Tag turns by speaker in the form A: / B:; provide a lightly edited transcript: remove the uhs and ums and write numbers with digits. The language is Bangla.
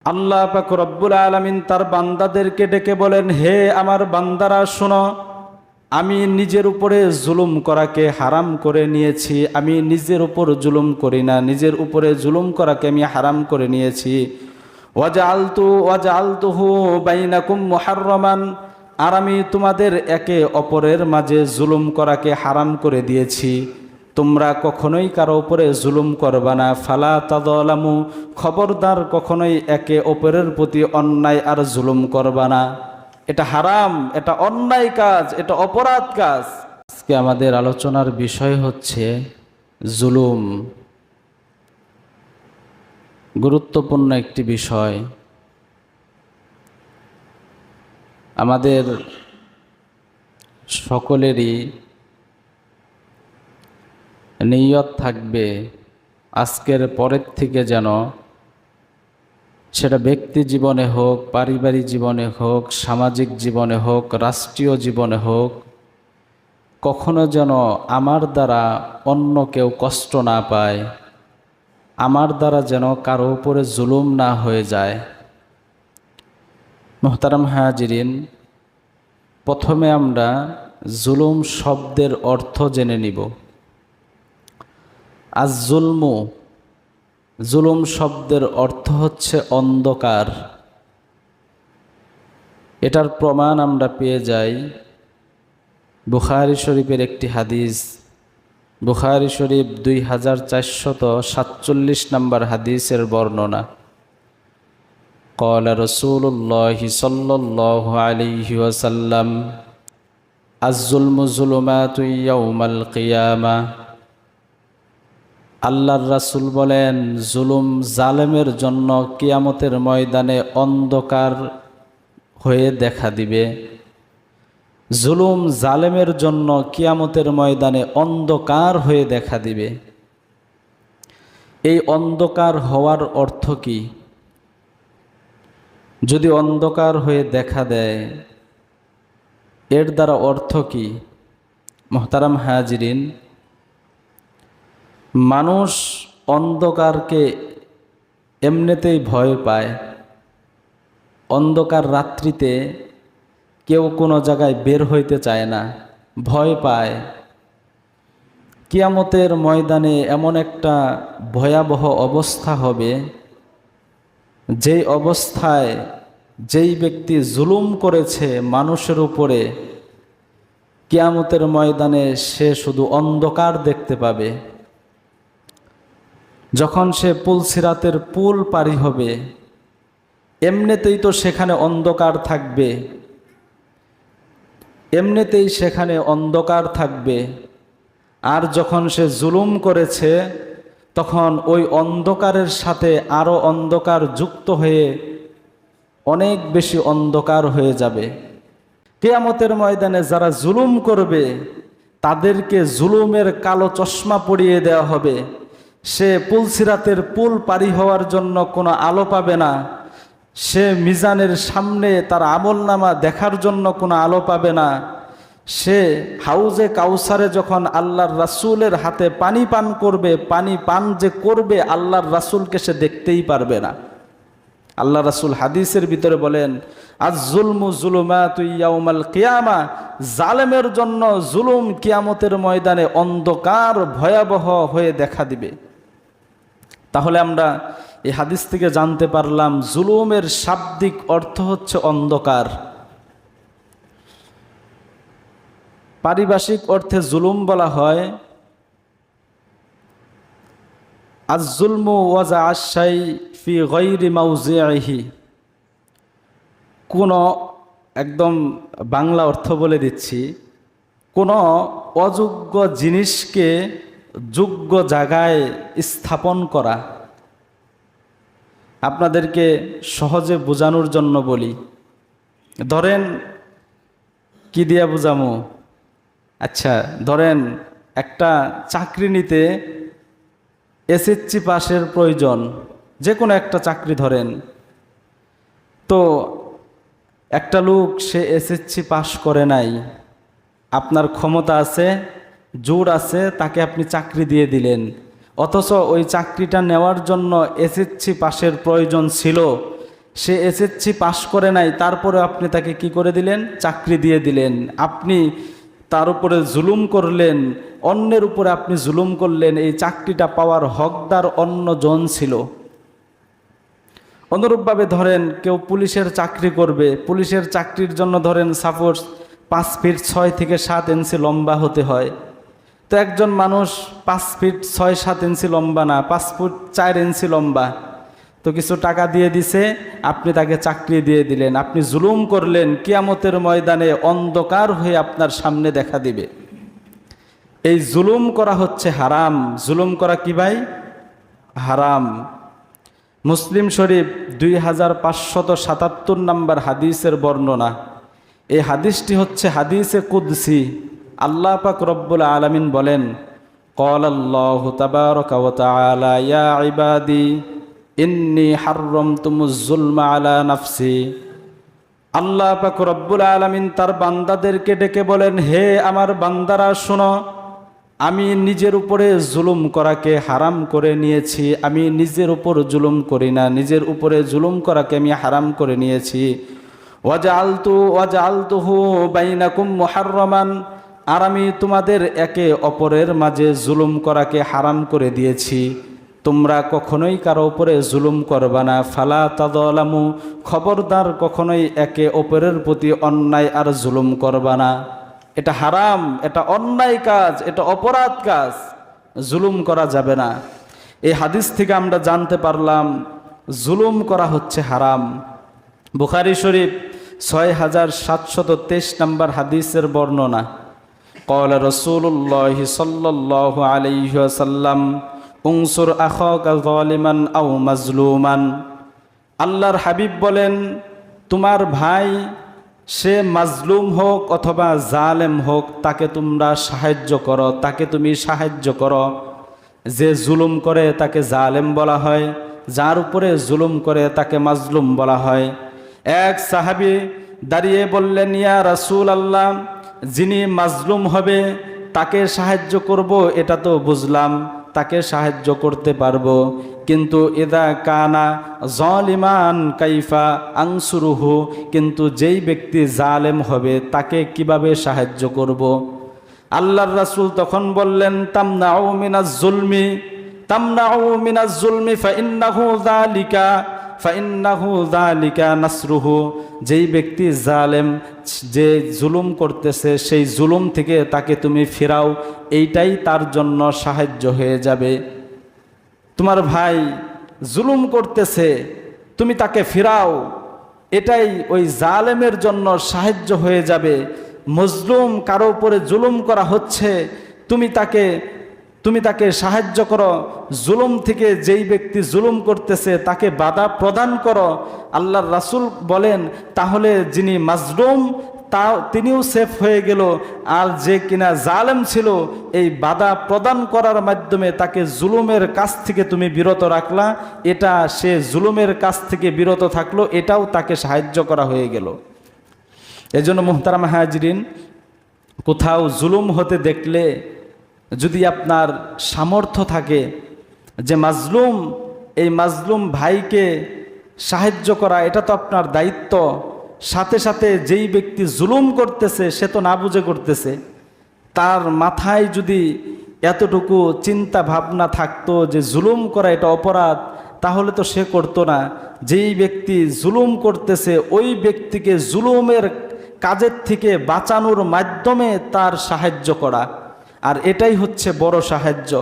A: আল্লাহ পাক রব্বুল আলামিন তার বান্দাদেরকে ডেকে বলেন, হে আমার বান্দারা শোনো, আমি নিজের উপরে জুলুম করাকে হারাম করে নিয়েছি। আমি নিজের উপর জুলুম করি না, নিজের উপরে জুলুম করাকে আমি হারাম করে নিয়েছি। ওয়াজআলতুহু বাইনাকুম মুহাররামান, আর আমি তোমাদের একে অপরের মাঝে জুলুম করাকে হারাম করে দিয়েছি। তোমরা কখনোই কারো উপরে জুলুম করবা না। ফালা তাযলামু, খবরদার কখনোই একে অপরের প্রতি অন্যায় আর জুলুম করবা না। এটা হারাম, এটা অন্যায় কাজ, এটা অপরাধ কাজ। আজকে আমাদের আলোচনার বিষয় হচ্ছে জুলুম। গুরুত্বপূর্ণ একটি বিষয়। আমাদের সকলেরই নিয়ত থাকবে আজকের পরের থেকে যেন সেটা ব্যক্তি জীবনে হোক, পারিবারিক জীবনে হোক, সামাজিক জীবনে হোক, রাষ্ট্রীয় জীবনে হোক, কখনো যেন আমার দ্বারা অন্য কেউ কষ্ট না পায়, আমার দ্বারা যেন কারো উপরে জুলুম না হয়ে যায়। মুহতারাম হাজিরিন, প্রথমে আমরা জুলুম শব্দের অর্থ জেনে নিব। আজ জুলমু, জুলুম শব্দের অর্থ হচ্ছে অন্ধকার। এটার প্রমাণ আমরা পেয়ে যাই বুখারী শরীফের একটি হাদিস। বুখারী শরীফ 2447 নম্বর হাদিসের বর্ণনা। ক্বালা রাসূলুল্লাহি সাল্লাল্লাহু আলাইহি ওয়াসাল্লাম, আয-যুলমু যুলুমাতু ইয়াউমাল কিয়ামাহ। আল্লাহর রাসূল বলেন, জুলুম জালেমের জন্য কিয়ামতের ময়দানে অন্ধকার হয়ে দেখা দিবে। জুলুম জালেমের জন্য কিয়ামতের ময়দানে অন্ধকার হয়ে দেখা দিবে। এই অন্ধকার হওয়ার অর্থ কি? যদি অন্ধকার হয়ে দেখা দেয়, এর দ্বারা অর্থ কি? মুহতারাম হাজিরিন, মানুষ অন্ধকারকে এমনিতেই ভয় পায়। অন্ধকার রাত্রিতে কেউ কোনো জায়গায় বের হইতে চায় না, ভয় পায়। কিয়ামতের ময়দানে এমন একটা ভয়াবহ অবস্থা হবে, যেই অবস্থায় যেই ব্যক্তি জুলুম করেছে মানুষের উপরে, কিয়ামতের ময়দানে সে শুধু অন্ধকার দেখতে পাবে। যখন সে পুলসিরাতের পুল পারি হবে, এমনিতেই তো সেখানে অন্ধকার থাকবে, এমনিতেই সেখানে অন্ধকার থাকবে। আর যখন সে জুলুম করেছে, তখন ওই অন্ধকারের সাথে আরও অন্ধকার যুক্ত হয়ে অনেক বেশি অন্ধকার হয়ে যাবে। কিয়ামতের ময়দানে যারা জুলুম করবে, তাদেরকে জুলুমের কালো চশমা পরিয়ে দেওয়া হবে। সে পুলসিরাতের পুল পারি হওয়ার জন্য কোনো আলো পাবে না। সে মিজানের সামনে তার আমলনামা দেখার জন্য কোনো আলো পাবে না। সে হাউজে কাউসারে যখন আল্লাহর রাসূলের হাতে পানি পান করবে, পানি পান যে করবে, আল্লাহর রাসূলকে সে দেখতেই পারবে না। আল্লাহ রাসূল হাদিসের ভিতরে বলেন, আয-যুলমু যুলুমাতু ইয়াউমাল কিয়ামাহ, জালেমের জন্য জুলুম কিয়ামতের ময়দানে অন্ধকার ভয়াবহ হয়ে দেখা দিবে। তাহলে আমরা এই হাদিস থেকে জানতে পারলাম, জুলুমের শাব্দিক অর্থ হচ্ছে অন্ধকার। পারিভাষিক অর্থে জুলুম বলা হয় আয-যুলমু ওয়াজআ আশ-শাই ফি গায়রি মাওযিহি। কোনো, একদম বাংলা অর্থ বলে দিচ্ছি, কোনো অযোগ্য জিনিসকে যোগ্য জায়গায় স্থাপন করা। আপনাদেরকে সহজে বোঝানোর জন্য বলি, ধরেন, কি দিয়া বুঝামো? আচ্ছা, ধরেন একটা চাকরি নিতে এসএসসি পাশের প্রয়োজন, যে কোনো একটা চাকরি ধরেন। তো একটা লোক সে এসএসসি পাশ করে নাই, আপনার ক্ষমতা আছে, জোর আছে, তাকে আপনি চাকরি দিয়ে দিলেন। অথচ ওই চাকরিটা নেওয়ার জন্য এসএসসি পাশের প্রয়োজন ছিল, সে এসএসসি পাশ করে নাই, তারপরে আপনি তাকে কি করে দিলেন? চাকরি দিয়ে দিলেন। আপনি তার উপরে জুলুম করলেন, অন্যের উপরে আপনি জুলুম করলেন। এই চাকরিটা পাওয়ার হকদার অন্যজন ছিল। অনুরূপভাবে ধরেন কেউ পুলিশের চাকরি করবে, পুলিশের চাকরির জন্য ধরেন সাপোজ 5 ফিট 6 থেকে 7 ইঞ্চি লম্বা হতে হয়। তো একজন মানুষ 5 ফিট 6-7 ইঞ্চি লম্বা না, 5 ফুট 4 ইঞ্চি লম্বা, তো কিছু টাকা দিয়ে দিছে, আপনি তাকে চাকরি দিয়ে দিলেন। আপনি জুলুম করলেন, কিয়ামতের ময়দানে অন্ধকার হয়ে আপনার সামনে দেখা দিবে। এই জুলুম করা হচ্ছে হারাম। জুলুম করা কি ভাই? হারাম। মুসলিম শরীফ 2577 নম্বর হাদিসের বর্ণনা। এই হাদিসটি হচ্ছে হাদিসে কুদসি। আল্লাহ পাক রব্বুল আলামিন বলেন, ক্বালাল্লাহু তাবারাকা ওয়া তাআলা ইয়া ইবাদি ইন্নী হাররামতুমুজ যুলমা আলা নাফসি। আল্লাহ পাক রব্বুল আলামিন তার বান্দাদেরকে ডেকে বলেন, হে আমার বান্দারা শোনো, আমি নিজের উপরে জুলুম করাকে হারাম করে নিয়েছি। আমি নিজের উপর জুলুম করি না, নিজের উপরে জুলুম করাকে আমি হারাম করে নিয়েছি। ওয়াজআলতুহু বাইনাকুম মুহাররামান, আর আমি তোমাদের একে অপরের মাঝে জুলুম করাকে হারাম করে দিয়েছি। তোমরা কখনোই কারো উপরে জুলুম করবা না। ফালা তাযলামু, খবরদার কখনোই একে অপরের প্রতি অন্যায় আর জুলুম করবা না। এটা হারাম, এটা অন্যায় কাজ, এটা অপরাধ কাজ, জুলুম করা যাবে না। এই হাদিস থেকে আমরা জানতে পারলাম জুলুম করা হচ্ছে হারাম। বুখারী শরীফ 6723 নম্বর হাদিসের বর্ণনা। ক্বালা রাসূলুল্লাহি সাল্লাল্লাহু আলাইহি ওয়াসাল্লাম উনসুর আখাকা যালিমান আও মাজলুমান। আল্লাহর হাবিব বলেন, তোমার ভাই সে মাজলুম হোক অথবা জালেম হোক, তাকে তোমরা সাহায্য করো, তাকে তুমি সাহায্য করো। যে জুলুম করে তাকে জালেম বলা হয়, যার উপরে জুলুম করে তাকে মাজলুম বলা হয়। এক সাহাবী দাঁড়িয়ে বললেন, ইয়া রাসূলুল্লাহ, যিনি মাজলুম হবে তাকে সাহায্য করব, এটা তো বুঝলাম, তাকে সাহায্য করতে পারবো, কিন্তু ইদা কানা জালিমান কাইফা আনসুরুহু, কিন্তু যেই ব্যক্তি জালেম হবে তাকে কিভাবে সাহায্য করব? আল্লাহর রাসূল তখন বললেন, তামনাউ মিনাজ জুলমি, তামনাউ মিনাজ জুলমি ফাইন্নাহু যালিকা নাসরুহু। যেই ব্যক্তি জালেম, যে জুলুম করতেছে, সেই জুলুম থেকে তাকে তুমি ফিরাও, এইটাই তার জন্য সাহায্য হয়ে যাবে। তোমার ভাই জুলুম করতেছে, তুমি তাকে ফিরাও, এটাই ওই জালেমের জন্য সাহায্য হয়ে যাবে। মজলুম, কারো উপরে জুলুম করা হচ্ছে, তুমি তাকে সাহায্য করো। জুলুম থেকে যেই ব্যক্তি জুলুম করতেছে তাকে বাধা প্রদান করো। আল্লাহর রাসূল বলেন, তাহলে যিনি মাজলুম তিনিও সেফ হয়ে গেল, আর যে কিনা জালেম ছিল এই বাধা প্রদান করার মাধ্যমে তাকে জুলুমের কাছ থেকে তুমি বিরত রাখলা, এটা সে জুলুমের কাছ থেকে বিরত থাকলো, এটাও তাকে সাহায্য করা হয়ে গেল। এজন্য মুহতারাম হাজরিন, কোথাও জুলুম হতে দেখলে যদি আপনার সামর্থ্য থাকে যে মাজলুম, এই মাজলুম ভাইকে সাহায্য করা, এটা তো আপনার দায়িত্ব। সাথে সাথে যেই ব্যক্তি জুলুম করতেছে সে তো না বুঝে করতেছে, তার মাথায় যদি এতটুকু চিন্তা ভাবনা থাকতো যে জুলুম করা এটা অপরাধ, তাহলে তো সে করতো না। যেই ব্যক্তি জুলুম করতেছে ওই ব্যক্তিকে জুলুমের কাজের থেকে বাঁচানোর মাধ্যমে তার সাহায্য করা, আর এটাই হচ্ছে বড় সাহায্য।